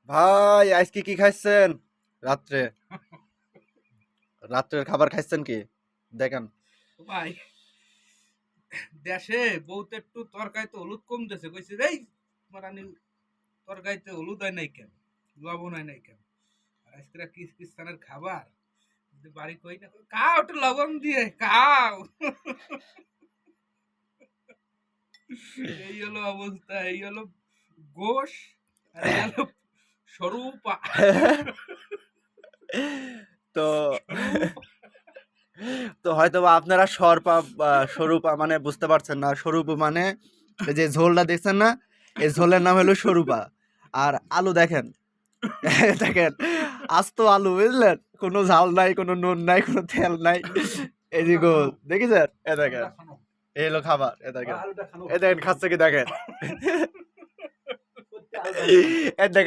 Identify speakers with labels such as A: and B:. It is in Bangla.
A: ভাই আজকে কি খাইছেন? রাত্রে রাত্রের খাবার খাইছেন কি? দেখেন।
B: ভাই দেশে বউতে একটু তরকারিতে হলুদ কম দিয়েছে কইছে এই মারানি তরকারিতে হলুদ হয় নাই কেন, লবণ হয় নাই কেন, আর আজকে কিস্তানের খাবার যদি বাড়ি কই না খাও একটু লবণ দিয়ে খাও। এই হলো অবস্থা, এই হলো গোশ, আর এই হলো স্বরূপা।
A: তো
B: স্বরূপ
A: তো হয়তোবা আপনারা স্বরূপা মানে বুঝতে পারছেন না। স্বরূপ মানে এই যে ঝোলটা দেখছেন না? এই ঝোলের নাম হলো স্বরূপা। আর আলু দেখেন, দেখেন আস্ত আলু বুঝলেন? কোনো ঝাল নাই, কোনো নুন নাই, কোনো তেল নাই। এই যে
B: আলুটা
A: গোল
B: খানো,
A: দেখেছেন? এ দেখেন,
B: আলুটা খানো,
A: এই হলো খাবার। এ দেখেন,
B: আলুটা খানো,
A: এ দেখেন খাচ্ছে কি দেখেন।
B: সত্যি আলুটা খানো।
A: এ দেখেন।